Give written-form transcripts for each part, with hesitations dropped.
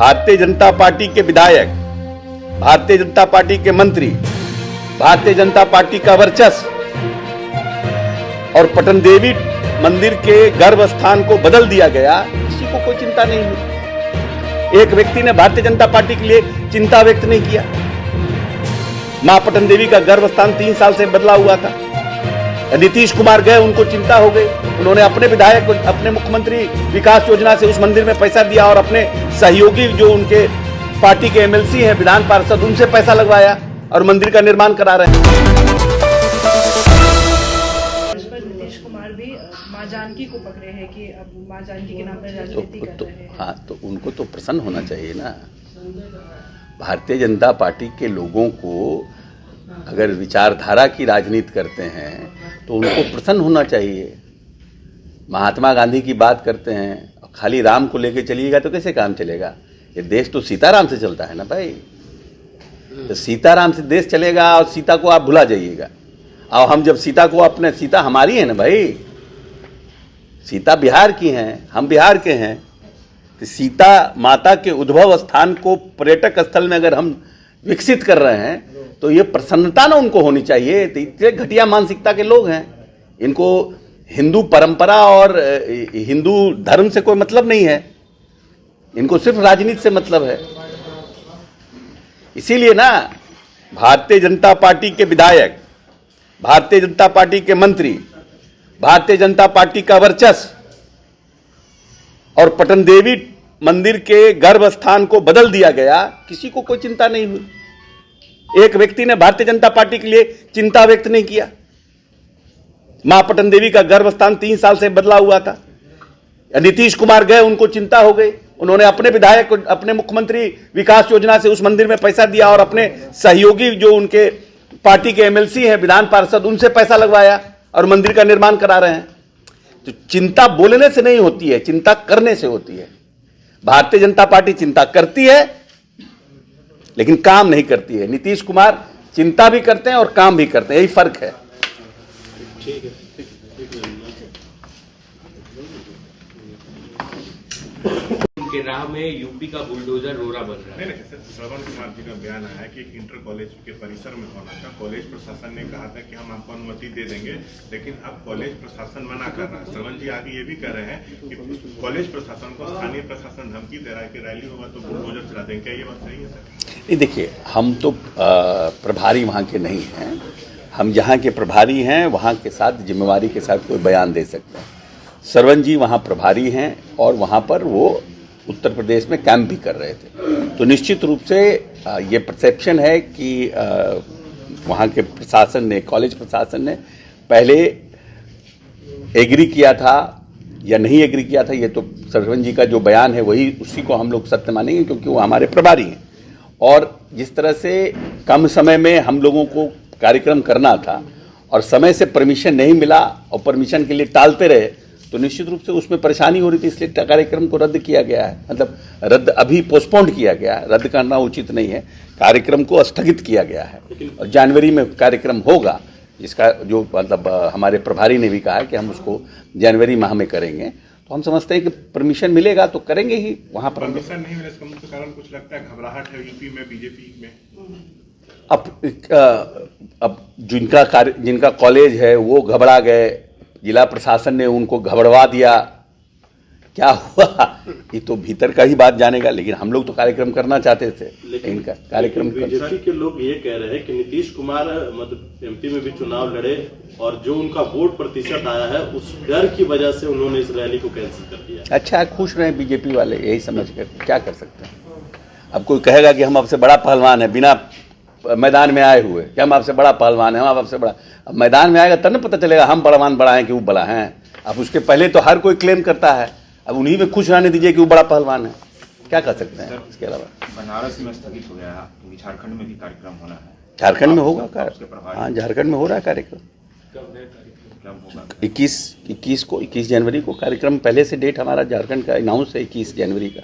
Bharatiya Janata party के विधायक, Bharatiya Janata party के मंत्री, भारतीय जनता पार्टी का वर्चस्व और पटन देवी मंदिर के गर्भ स्थान को बदल दिया गया, किसी को कोई चिंता नहीं हुई। एक व्यक्ति ने भारतीय जनता पार्टी के लिए चिंता व्यक्त नहीं किया। मां पटन देवी का गर्भ स्थान 3 साल से बदला हुआ था। नीतीश कुमार गए, उनको चिंता हो गई। उन्होंने अपने विधायक, अपने मुख्यमंत्री विकास योजना से उस मंदिर में पैसा दिया और अपने सहयोगी जो उनके पार्टी के एमएलसी हैं, विधान पार्षद, उनसे पैसा लगवाया और मंदिर का निर्माण करा रहे हैं। नीतीश कुमार भी मां जानकी को पकड़े हैं कि अब मां जानकी के नाम पर राजनीति कर रहे हैं। हाँ, तो उनको तो प्रसन्न होना चाहिए ना। भारतीय जनता पार्टी के लोगों को अगर विचारधारा की राजनीति करते हैं तो उनको प्रसन्न होना चाहिए। महात्मा गांधी की बात करते हैं, खाली राम को लेके चलिएगा तो कैसे काम चलेगा? ये देश तो सीताराम से चलता है ना भाई। तो सीताराम से देश चलेगा और सीता को आप भुला जाइएगा। और हम जब सीता को अपने, सीता हमारी है ना भाई, सीता बिहार की हैं, हम बिहार के हैं। तो सीता माता के उद्भव स्थान को पर्यटक स्थल में अगर हम विकसित कर रहे हैं तो ये प्रसन्नता ना उनको होनी चाहिए। तो इतने घटिया मानसिकता के लोग हैं, इनको हिंदू परंपरा और हिंदू धर्म से कोई मतलब नहीं है, इनको सिर्फ राजनीति से मतलब है। इसीलिए ना भारतीय जनता पार्टी के विधायक, भारतीय जनता पार्टी के मंत्री, भारतीय जनता पार्टी का वर्चस्व और पटन देवी मंदिर के गर्भ स्थान को बदल दिया गया, किसी को कोई चिंता नहीं हुई। एक व्यक्ति ने भारतीय जनता पार्टी के लिए चिंता व्यक्त नहीं किया। मां पटन देवी का गर्भ स्थान 3 साल से बदला हुआ था। नीतीश कुमार गए, उनको चिंता हो गई। उन्होंने अपने विधायक, अपने मुख्यमंत्री विकास योजना से उस मंदिर में पैसा दिया और अपने सहयोगी जो उनके पार्टी के एमएलसी हैं, विधान पार्षद, उनसे पैसा लगवाया और मंदिर का निर्माण करा रहे हैं। तो चिंता बोलने से नहीं होती है, चिंता करने से होती है। भारतीय जनता पार्टी चिंता करती है लेकिन काम नहीं करती है। नीतीश कुमार चिंता भी करते हैं और काम भी करते हैं, यही फर्क है। ठीक है। के राह में यूपी का बुलडोजर रोरा बन रहा है। नहीं, श्रवण कुमार जी का बयान आया कि एक इंटर कॉलेज के परिसर में होना था। कॉलेज प्रशासन ने कहा था कि हम आपको अनुमति दे देंगे, लेकिन अब कॉलेज प्रशासन मना कर रहा है। श्रवण जी आगे ये भी कह रहे हैं कि कॉलेज प्रशासन को स्थानीय प्रशासन धमकी दे रहा है कि रैली होगा तो बुलडोजर चला देंगे। क्या ये बात सही है सर? नहीं, देखिए, हम तो प्रभारी वहाँ के नहीं हैं। हम जहाँ के प्रभारी हैं वहाँ के साथ जिम्मेवारी के साथ कोई बयान दे सकते हैं। श्रवण जी वहाँ प्रभारी हैं और वहाँ पर वो उत्तर प्रदेश में कैंप भी कर रहे थे। तो निश्चित रूप से ये परसेप्शन है कि वहाँ के प्रशासन ने, कॉलेज प्रशासन ने पहले एग्री किया था या नहीं एग्री किया था, ये तो श्रवण जी का जो बयान है वही, उसी को हम लोग सत्य मानेंगे क्योंकि वो हमारे प्रभारी हैं। और जिस तरह से कम समय में हम लोगों को कार्यक्रम करना था और समय से परमिशन नहीं मिला और परमिशन के लिए टालते रहे, तो निश्चित रूप से उसमें परेशानी हो रही थी, इसलिए कार्यक्रम को रद्द किया गया है। मतलब रद्द, अभी पोस्टपोन्ड किया गया है, रद्द करना उचित नहीं है। कार्यक्रम को स्थगित किया गया है और जनवरी में कार्यक्रम होगा, जिसका जो मतलब हमारे प्रभारी ने भी कहा है कि हम उसको जनवरी माह में करेंगे। तो हम समझते हैं कि परमिशन मिलेगा तो करेंगे ही। वहाँ पर परमिशन नहीं मिले इसका मुख्य कारण कुछ लगता है घबराहट है यूपी में, बीजेपी में। अब जिनका कॉलेज है वो घबरा गए, जिला प्रशासन ने उनको घबरवा दिया। क्या हुआ ये तो भीतर का ही बात जानेगा, लेकिन हम लोग तो कार्यक्रम करना चाहते थे। इनका कार्यक्रम बीजेपी के लोग ये कह रहे हैं कि नीतीश कुमार मतलब एमपी में भी चुनाव लड़े और जो उनका वोट प्रतिशत आया है उस डर की वजह से उन्होंने इस रैली को कैंसिल कर दिया। अच्छा, खुश रहे बीजेपी वाले, यही समझ कर क्या कर सकते हैं। अब कोई कहेगा कि हम आपसे बड़ा पहलवान है बिना मैदान में आए हुए, क्या हम आपसे बड़ा पहलवान है, हम आपसे बड़ा। अब मैदान में आएगा तब ना पता चलेगा हम पहलवान बड़ा हैं कि वो बड़ा हैं। अब उसके पहले तो हर कोई क्लेम करता है, अब उन्हीं में खुश रहने दीजिए कि वो बड़ा पहलवान है। क्या कर सकते हैं इसके अलावा? बनारस में स्थगित हो गया, झारखंड में भी कार्यक्रम होना है। झारखंड में होगा हाँ, झारखंड में हो रहा है कार्यक्रम। 21 जनवरी को कार्यक्रम, पहले से डेट हमारा झारखंड का अनाउंस है 21 जनवरी का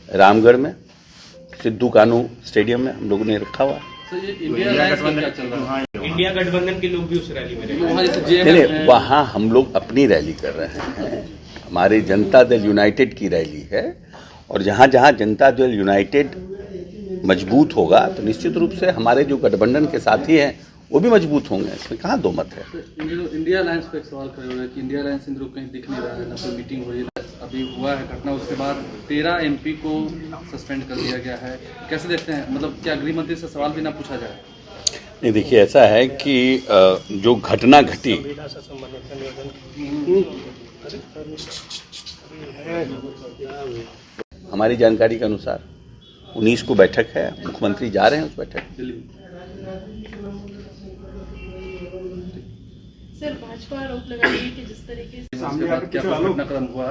रामगढ़ में, सिद्धू कानू स्टेडियम में हम लोगों ने रखा हुआ। इंडिया गठबंधन के लोग भी उस रैली में रहे। नहीं, वहाँ हम लोग अपनी रैली कर रहे हैं, हमारे जनता दल यूनाइटेड की रैली है और जहाँ जहाँ जनता दल यूनाइटेड मजबूत होगा तो निश्चित रूप से हमारे जो गठबंधन के साथी हैं वो भी मजबूत होंगे, इसमें कहाँ दो मत है। इंडिया अलायंस पे एक सवाल खड़े हो रहा है कि इंडिया अलायंस इन कहीं दिख नहीं रहा है, ना कोई मीटिंग हो रही है। अभी हुआ है घटना, उसके बाद 13 MP को सस्पेंड कर दिया गया है। कैसे देखते हैं, मतलब क्या गृह मंत्री से सवाल भी ना पूछा जाए? नहीं, देखिए ऐसा है कि जो घटना घटी, हमारी जानकारी के अनुसार 19 को बैठक है, मुख्यमंत्री जा रहे हैं उस बैठक। सर, भाजपा आरोप लगा रही है कि जिस तरीके से उसके बाद क्या घटनाक्रम हुआ,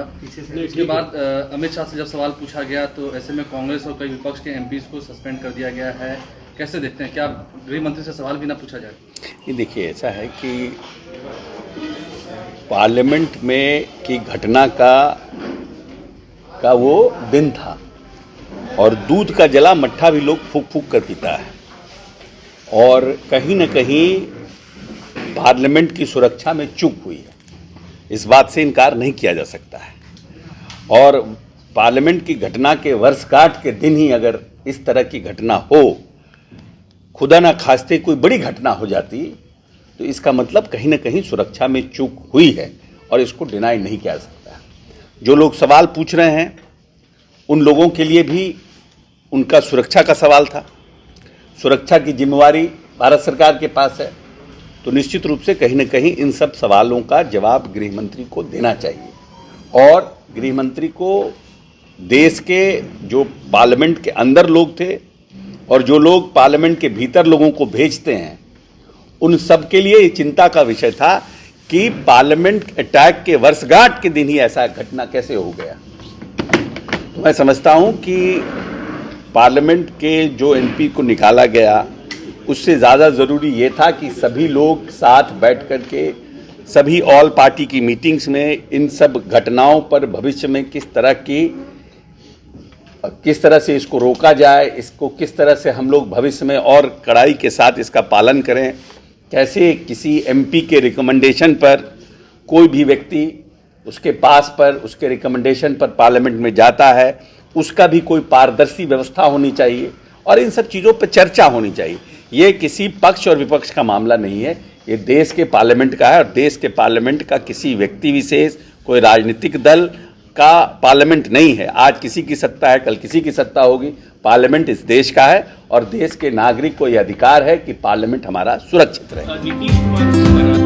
उसके बाद अमित शाह से जब सवाल पूछा गया तो ऐसे में कांग्रेस और कई विपक्ष के MPs को सस्पेंड कर दिया गया है। कैसे देखते हैं, क्या गृह मंत्री से सवाल भी ना पूछा जाए? ये देखिए ऐसा है कि पार्लियामेंट में की घटना का वो दिन था और दूध का जला मट्ठा भी लोग फूक फूक कर पीता है और कहीं न कहीं पार्लियामेंट की सुरक्षा में चूक हुई है, इस बात से इनकार नहीं किया जा सकता है। और पार्लियामेंट की घटना के वर्षगांठ के दिन ही अगर इस तरह की घटना हो, खुदा ना खास्ते कोई बड़ी घटना हो जाती, तो इसका मतलब कहीं ना कहीं सुरक्षा में चूक हुई है और इसको डिनाई नहीं किया जा सकता। जो लोग सवाल पूछ रहे हैं उन लोगों के लिए भी उनका सुरक्षा का सवाल था। सुरक्षा की जिम्मेवारी भारत सरकार के पास है, तो निश्चित रूप से कहीं न कहीं इन सब सवालों का जवाब गृह मंत्री को देना चाहिए। और गृह मंत्री को देश के जो पार्लियामेंट के अंदर लोग थे और जो लोग पार्लियामेंट के भीतर लोगों को भेजते हैं, उन सब के लिए चिंता का विषय था कि पार्लियामेंट अटैक के वर्षगांठ के दिन ही ऐसा घटना कैसे हो गया। तो मैं समझता हूं कि पार्लियामेंट के जो MP को निकाला गया, उससे ज़्यादा ज़रूरी ये था कि सभी लोग साथ बैठ कर के सभी ऑल पार्टी की मीटिंग्स में इन सब घटनाओं पर भविष्य में किस तरह से इसको रोका जाए, इसको किस तरह से हम लोग भविष्य में और कड़ाई के साथ इसका पालन करें, कैसे किसी MP के रिकमेंडेशन पर कोई भी व्यक्ति उसके पास पर उसके रिकमेंडेशन पर पार्लियामेंट में जाता है, उसका भी कोई पारदर्शी व्यवस्था होनी चाहिए और इन सब चीज़ों पर चर्चा होनी चाहिए। ये किसी पक्ष और विपक्ष का मामला नहीं है, ये देश के पार्लियामेंट का है और देश के पार्लियामेंट का किसी व्यक्ति विशेष, कोई राजनीतिक दल का पार्लियामेंट नहीं है। आज किसी की सत्ता है, कल किसी की सत्ता होगी। पार्लियामेंट इस देश का है और देश के नागरिक को यह अधिकार है कि पार्लियामेंट हमारा सुरक्षित रहे। नीतीश कुमार